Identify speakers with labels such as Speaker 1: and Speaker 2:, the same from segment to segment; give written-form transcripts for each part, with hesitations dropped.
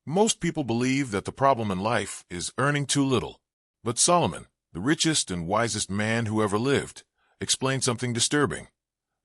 Speaker 1: Most people believe that the problem in life is earning too little. But Solomon, the richest and wisest man who ever lived, explained something disturbing.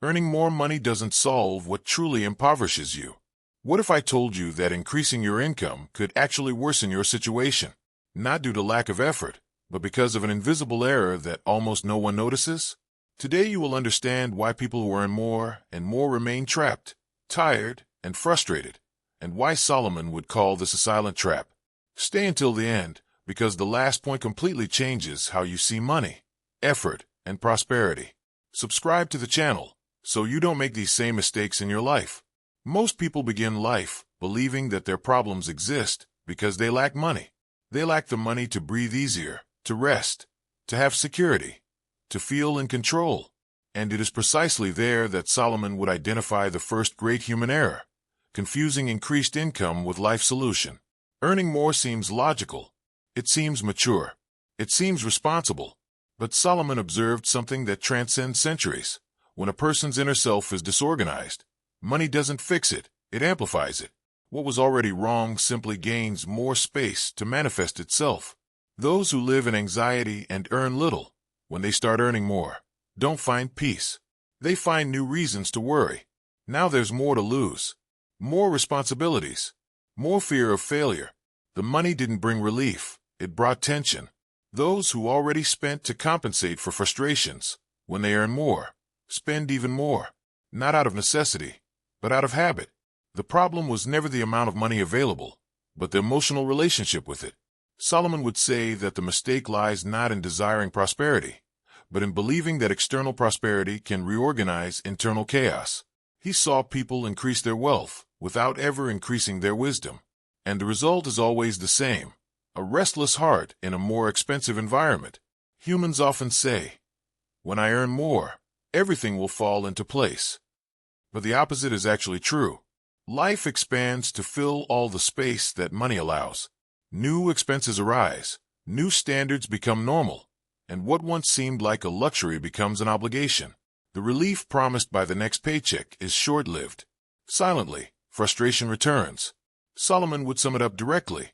Speaker 1: Earning more money doesn't solve what truly impoverishes you. What if I told you that increasing your income could actually worsen your situation? Not due to lack of effort, but because of an invisible error that almost no one notices? Today you will understand why people who earn more and more remain trapped, tired, and frustrated, and why Solomon would call this a silent trap. Stay until the end, because the last point completely changes how you see money, effort, and prosperity. Subscribe to the channel so you don't make these same mistakes in your life. Most people begin life believing that their problems exist because they lack money. They lack the money to breathe easier, to rest, to have security, to feel in control. And it is precisely there that Solomon would identify the first great human error, confusing increased income with life solution. Earning more seems logical. It seems mature. It seems responsible. But Solomon observed something that transcends centuries. When a person's inner self is disorganized, money doesn't fix it, it amplifies it. What was already wrong simply gains more space to manifest itself. Those who live in anxiety and earn little, when they start earning more, don't find peace. They find new reasons to worry. Now there's more to lose. More responsibilities. More fear of failure. The money didn't bring relief, it brought tension. Those who already spent to compensate for frustrations, when they earn more, spend even more. Not out of necessity, but out of habit. The problem was never the amount of money available, but the emotional relationship with it. Solomon would say that the mistake lies not in desiring prosperity, but in believing that external prosperity can reorganize internal chaos. He saw people increase their wealth without ever increasing their wisdom. And the result is always the same: a restless heart in a more expensive environment. Humans often say, "When I earn more, everything will fall into place." But the opposite is actually true. Life expands to fill all the space that money allows. New expenses arise, new standards become normal, and what once seemed like a luxury becomes an obligation. The relief promised by the next paycheck is short-lived. Silently, frustration returns. Solomon would sum it up directly: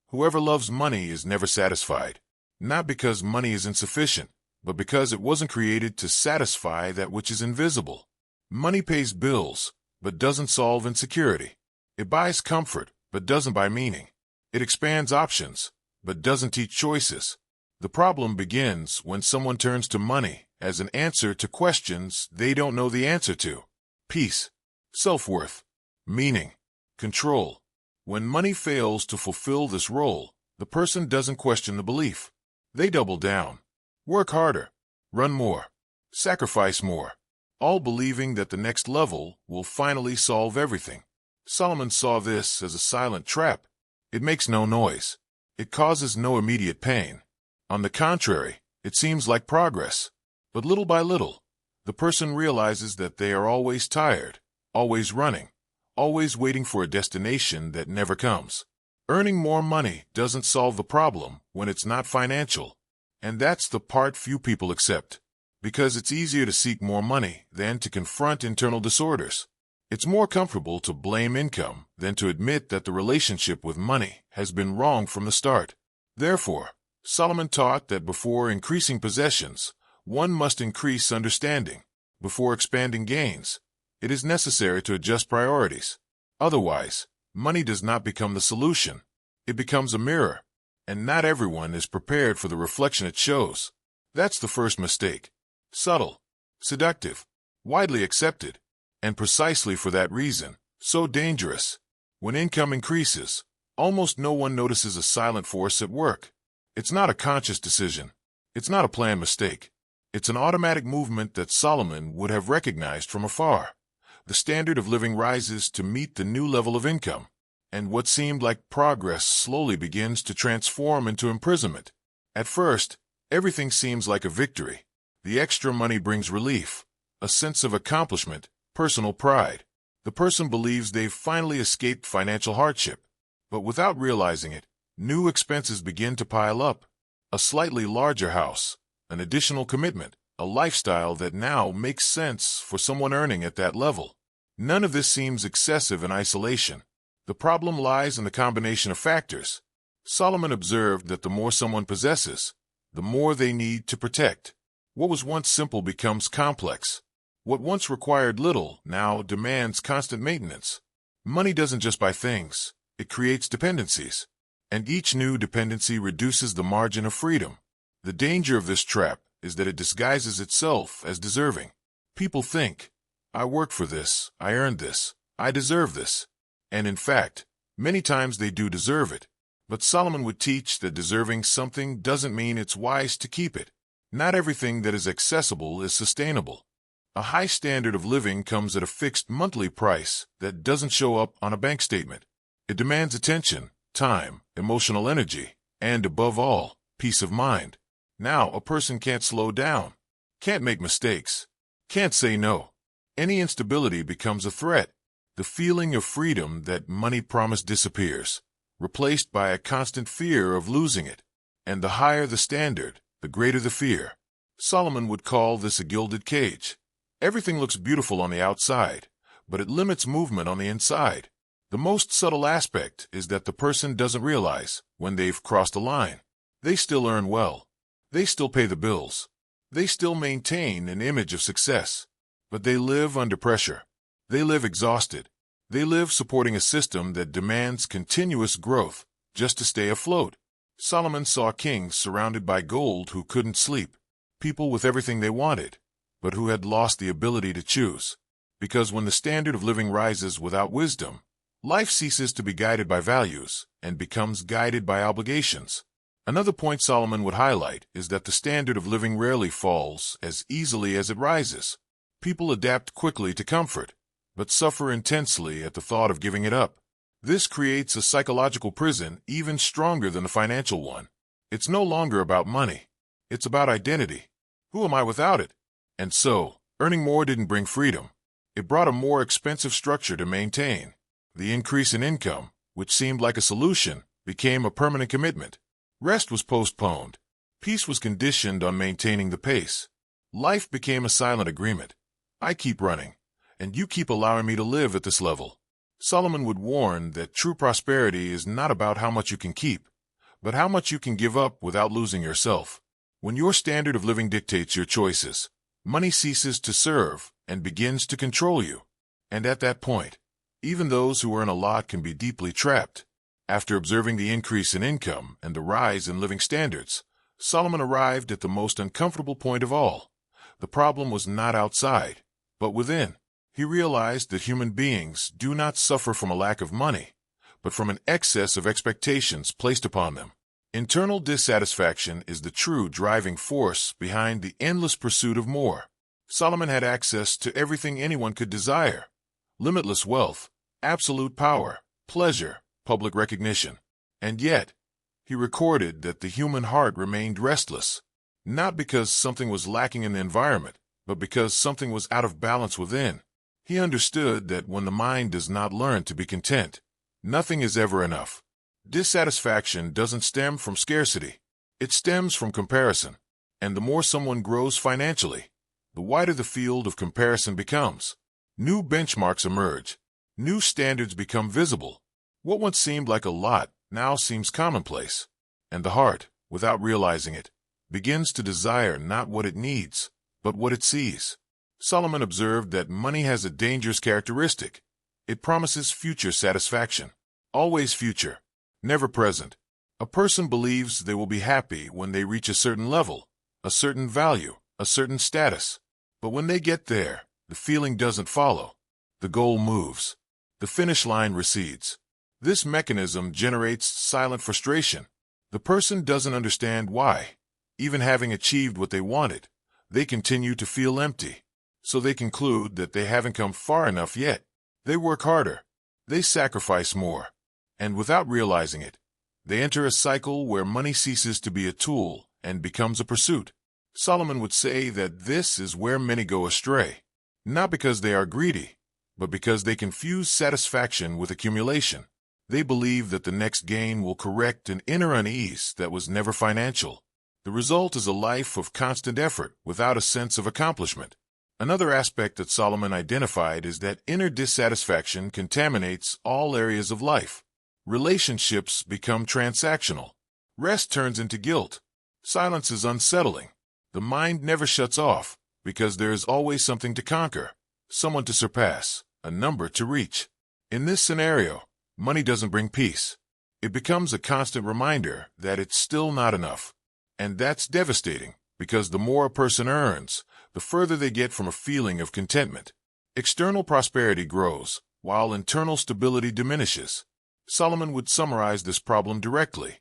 Speaker 1: whoever loves money is never satisfied. Not because money is insufficient, but because it wasn't created to satisfy that which is invisible. Money pays bills, but doesn't solve insecurity. It buys comfort, but doesn't buy meaning. It expands options, but doesn't teach choices. The problem begins when someone turns to money as an answer to questions they don't know the answer to. Peace, self-worth, meaning, control. When money fails to fulfill this role, the person doesn't question the belief. They double down, work harder, run more, sacrifice more, all believing that the next level will finally solve everything. Solomon saw this as a silent trap. It makes no noise. It causes no immediate pain. On the contrary, it seems like progress. But little by little, the person realizes that they are always tired, always running, always waiting for a destination that never comes. Earning more money doesn't solve the problem when it's not financial. And that's the part few people accept. Because it's easier to seek more money than to confront internal disorders. It's more comfortable to blame income than to admit that the relationship with money has been wrong from the start. Therefore, Solomon taught that before increasing possessions, one must increase understanding. Before expanding gains, it is necessary to adjust priorities. Otherwise, money does not become the solution. It becomes a mirror, and not everyone is prepared for the reflection it shows. That's the first mistake. Subtle, seductive, widely accepted, and precisely for that reason, so dangerous. When income increases, almost no one notices a silent force at work. It's not a conscious decision. It's not a planned mistake. It's an automatic movement that Solomon would have recognized from afar. The standard of living rises to meet the new level of income, and what seemed like progress slowly begins to transform into imprisonment. At first, everything seems like a victory. The extra money brings relief, a sense of accomplishment, personal pride. The person believes they've finally escaped financial hardship. But without realizing it, new expenses begin to pile up. A slightly larger house, an additional commitment, a lifestyle that now makes sense for someone earning at that level. None of this seems excessive in isolation. The problem lies in the combination of factors. Solomon observed that the more someone possesses, the more they need to protect. What was once simple becomes complex. What once required little now demands constant maintenance. Money doesn't just buy things, it creates dependencies. And each new dependency reduces the margin of freedom. The danger of this trap is that it disguises itself as deserving. People think, I worked for this, I earned this, I deserve this. And in fact, many times they do deserve it. But Solomon would teach that deserving something doesn't mean it's wise to keep it. Not everything that is accessible is sustainable. A high standard of living comes at a fixed monthly price that doesn't show up on a bank statement. It demands attention, time, emotional energy, and above all, peace of mind. Now, a person can't slow down, can't make mistakes, can't say no. Any instability becomes a threat. The feeling of freedom that money promised disappears, replaced by a constant fear of losing it. And the higher the standard, the greater the fear. Solomon would call this a gilded cage. Everything looks beautiful on the outside, but it limits movement on the inside. The most subtle aspect is that the person doesn't realize when they've crossed a line. They still earn well. They still pay the bills. They still maintain an image of success. But they live under pressure. They live exhausted. They live supporting a system that demands continuous growth just to stay afloat. Solomon saw kings surrounded by gold who couldn't sleep, people with everything they wanted, but who had lost the ability to choose. Because when the standard of living rises without wisdom, life ceases to be guided by values and becomes guided by obligations. Another point Solomon would highlight is that the standard of living rarely falls as easily as it rises. People adapt quickly to comfort, but suffer intensely at the thought of giving it up. This creates a psychological prison even stronger than the financial one. It's no longer about money. It's about identity. Who am I without it? And so, earning more didn't bring freedom. It brought a more expensive structure to maintain. The increase in income, which seemed like a solution, became a permanent commitment. Rest was postponed. Peace was conditioned on maintaining the pace. Life became a silent agreement. I keep running, and you keep allowing me to live at this level. Solomon would warn that true prosperity is not about how much you can keep, but how much you can give up without losing yourself. When your standard of living dictates your choices, money ceases to serve and begins to control you. And at that point, even those who earn a lot can be deeply trapped. After observing the increase in income and the rise in living standards, Solomon arrived at the most uncomfortable point of all. The problem was not outside, but within. He realized that human beings do not suffer from a lack of money, but from an excess of expectations placed upon them. Internal dissatisfaction is the true driving force behind the endless pursuit of more. Solomon had access to everything anyone could desire: limitless wealth, absolute power, pleasure, public recognition. And yet, he recorded that the human heart remained restless, not because something was lacking in the environment, but because something was out of balance within. He understood that when the mind does not learn to be content, nothing is ever enough. Dissatisfaction doesn't stem from scarcity. It stems from comparison. And the more someone grows financially, the wider the field of comparison becomes. New benchmarks emerge. New standards become visible. What once seemed like a lot now seems commonplace. And the heart, without realizing it, begins to desire not what it needs, but what it sees. Solomon observed that money has a dangerous characteristic. It promises future satisfaction. Always future, never present. A person believes they will be happy when they reach a certain level, a certain value, a certain status. But when they get there, the feeling doesn't follow. The goal moves. The finish line recedes. This mechanism generates silent frustration. The person doesn't understand why. Even having achieved what they wanted, they continue to feel empty. So they conclude that they haven't come far enough yet. They work harder. They sacrifice more. And without realizing it, they enter a cycle where money ceases to be a tool and becomes a pursuit. Solomon would say that this is where many go astray, not because they are greedy, but because they confuse satisfaction with accumulation. They believe that the next gain will correct an inner unease that was never financial. The result is a life of constant effort without a sense of accomplishment. Another aspect that Solomon identified is that inner dissatisfaction contaminates all areas of life. Relationships become transactional. Rest turns into guilt. Silence is unsettling. The mind never shuts off because there is always something to conquer, someone to surpass, a number to reach. In this scenario, money doesn't bring peace. It becomes a constant reminder that it's still not enough. And that's devastating because the more a person earns, the further they get from a feeling of contentment. External prosperity grows, while internal stability diminishes. Solomon would summarize this problem directly.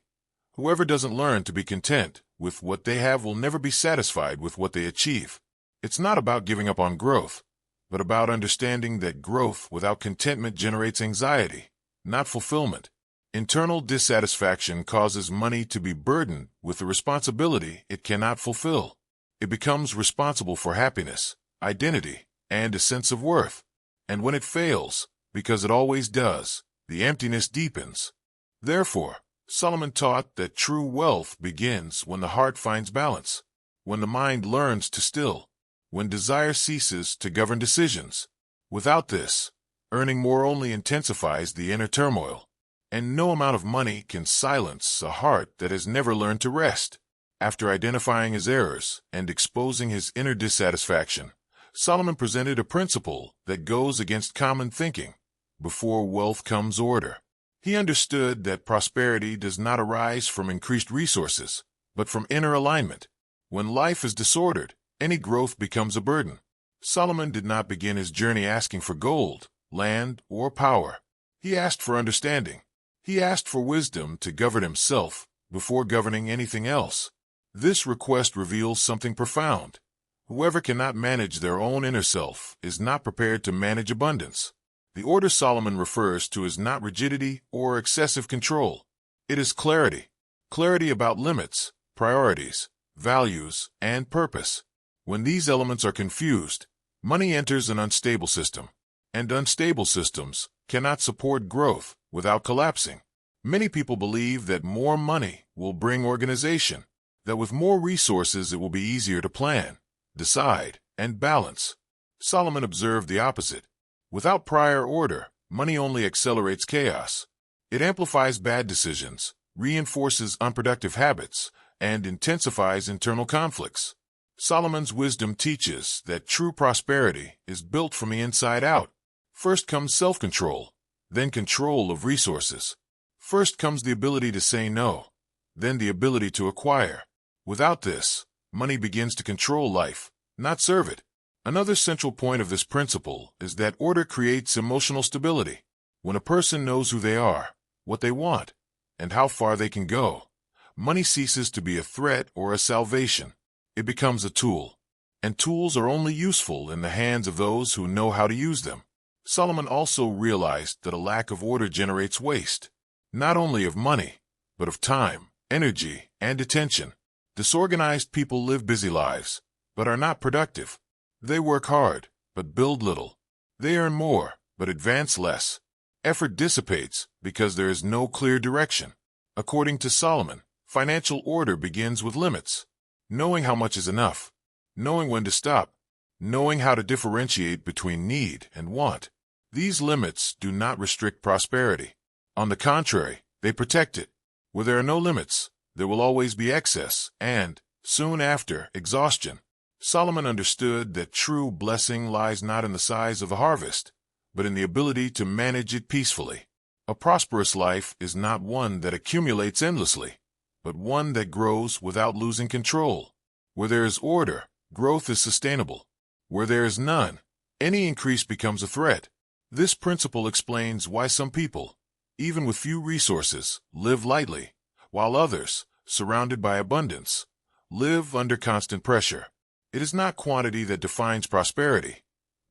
Speaker 1: Whoever doesn't learn to be content with what they have will never be satisfied with what they achieve. It's not about giving up on growth, but about understanding that growth without contentment generates anxiety, not fulfillment. Internal dissatisfaction causes money to be burdened with a responsibility it cannot fulfill. It becomes responsible for happiness, identity, and a sense of worth. And when it fails, because it always does, the emptiness deepens. Therefore, Solomon taught that true wealth begins when the heart finds balance, when the mind learns to still, when desire ceases to govern decisions. Without this, earning more only intensifies the inner turmoil, and no amount of money can silence a heart that has never learned to rest. After identifying his errors and exposing his inner dissatisfaction, Solomon presented a principle that goes against common thinking. Before wealth comes order. He understood that prosperity does not arise from increased resources, but from inner alignment. When life is disordered, any growth becomes a burden. Solomon did not begin his journey asking for gold, land, or power. He asked for understanding. He asked for wisdom to govern himself before governing anything else. This request reveals something profound. Whoever cannot manage their own inner self is not prepared to manage abundance. The order Solomon refers to is not rigidity or excessive control. It is clarity. Clarity about limits, priorities, values, and purpose. When these elements are confused, money enters an unstable system, and unstable systems cannot support growth without collapsing. Many people believe that more money will bring organization, that with more resources it will be easier to plan, decide, and balance. Solomon observed the opposite. Without prior order, money only accelerates chaos. It amplifies bad decisions, reinforces unproductive habits, and intensifies internal conflicts. Solomon's wisdom teaches that true prosperity is built from the inside out. First comes self-control, then control of resources. First comes the ability to say no, then the ability to acquire. Without this, money begins to control life, not serve it. Another central point of this principle is that order creates emotional stability. When a person knows who they are, what they want, and how far they can go, money ceases to be a threat or a salvation. It becomes a tool. And tools are only useful in the hands of those who know how to use them. Solomon also realized that a lack of order generates waste, not only of money, but of time, energy, and attention. Disorganized people live busy lives, but are not productive. They work hard, but build little. They earn more, but advance less. Effort dissipates because there is no clear direction. According to Solomon, financial order begins with limits. Knowing how much is enough. Knowing when to stop. Knowing how to differentiate between need and want. These limits do not restrict prosperity. On the contrary, they protect it. Where there are no limits, there will always be excess and, soon after, exhaustion. Solomon understood that true blessing lies not in the size of the harvest, but in the ability to manage it peacefully. A prosperous life is not one that accumulates endlessly, but one that grows without losing control. Where there is order, growth is sustainable. Where there is none, any increase becomes a threat. This principle explains why some people, even with few resources, live lightly, while others, surrounded by abundance, live under constant pressure. It is not quantity that defines prosperity,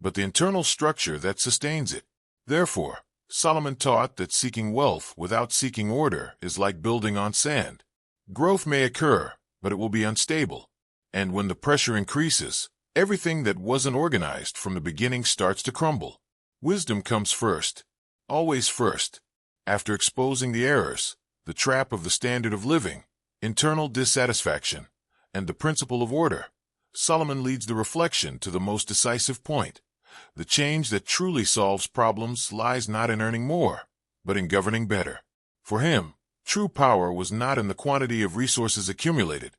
Speaker 1: but the internal structure that sustains it. Therefore, Solomon taught that seeking wealth without seeking order is like building on sand. Growth may occur, but it will be unstable. And when the pressure increases, everything that wasn't organized from the beginning starts to crumble. Wisdom comes first, always first. After exposing the errors, the trap of the standard of living, internal dissatisfaction, and the principle of order, Solomon leads the reflection to the most decisive point. The change that truly solves problems lies not in earning more, but in governing better. For him, true power was not in the quantity of resources accumulated,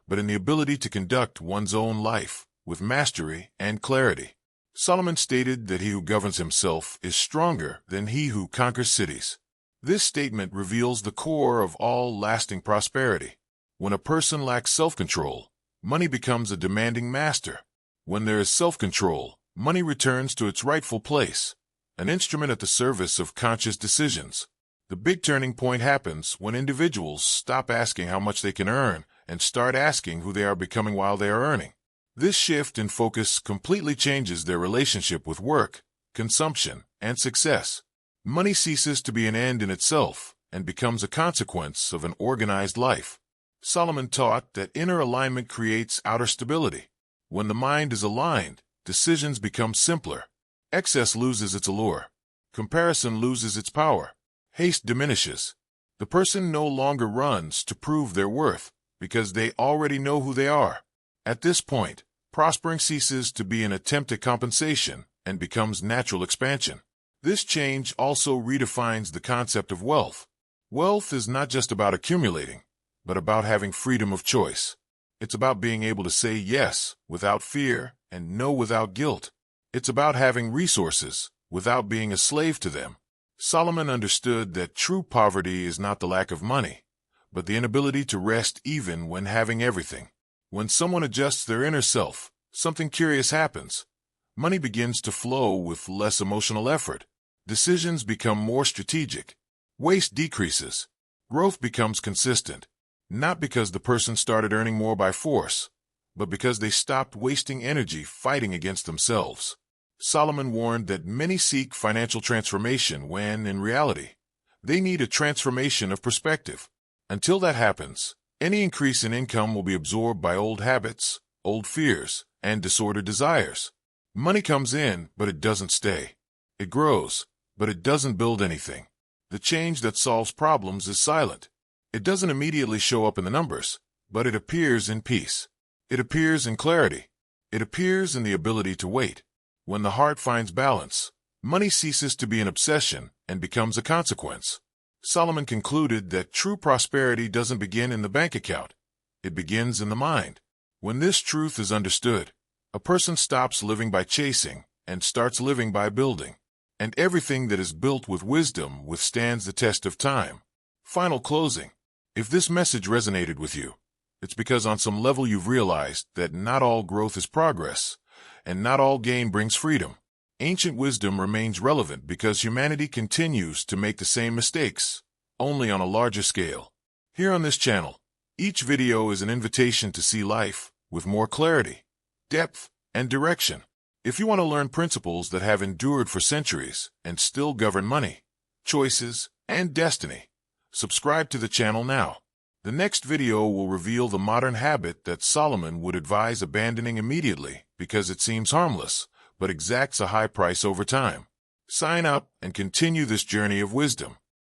Speaker 1: but in the ability to conduct one's own life with mastery and clarity. Solomon stated that he who governs himself is stronger than he who conquers cities. This statement reveals the core of all lasting prosperity. When a person lacks self-control, money becomes a demanding master. When there is self-control, money returns to its rightful place, an instrument at the service of conscious decisions. The big turning point happens when individuals stop asking how much they can earn and start asking who they are becoming while they are earning. This shift in focus completely changes their relationship with work, consumption, and success. Money ceases to be an end in itself and becomes a consequence of an organized life. Solomon taught that inner alignment creates outer stability. When the mind is aligned, decisions become simpler. Excess loses its allure. Comparison loses its power. Haste diminishes. The person no longer runs to prove their worth because they already know who they are. At this point, prospering ceases to be an attempt at compensation and becomes natural expansion. This change also redefines the concept of wealth. Wealth is not just about accumulating, but about having freedom of choice. It's about being able to say yes without fear and no without guilt. It's about having resources without being a slave to them. Solomon understood that true poverty is not the lack of money, but the inability to rest even when having everything. When someone adjusts their inner self, something curious happens. Money begins to flow with less emotional effort. Decisions become more strategic. Waste decreases. Growth becomes consistent. Not because the person started earning more by force, but because they stopped wasting energy fighting against themselves. Solomon warned that many seek financial transformation when, in reality, they need a transformation of perspective. Until that happens, any increase in income will be absorbed by old habits, old fears, and disordered desires. Money comes in, but it doesn't stay. It grows, but it doesn't build anything. The change that solves problems is silent. It doesn't immediately show up in the numbers, but it appears in peace. It appears in clarity. It appears in the ability to wait. When the heart finds balance, money ceases to be an obsession and becomes a consequence. Solomon concluded that true prosperity doesn't begin in the bank account. It begins in the mind. When this truth is understood, a person stops living by chasing and starts living by building. And everything that is built with wisdom withstands the test of time. Final closing. If this message resonated with you, it's because on some level you've realized that not all growth is progress, and not all gain brings freedom. Ancient wisdom remains relevant because humanity continues to make the same mistakes, only on a larger scale. Here on this channel, each video is an invitation to see life with more clarity, depth, and direction. If you want to learn principles that have endured for centuries and still govern money, choices, and destiny, subscribe to the channel now. The next video will reveal the modern habit that Solomon would advise abandoning immediately because it seems harmless, but exacts a high price over time. Sign up and continue this journey of wisdom.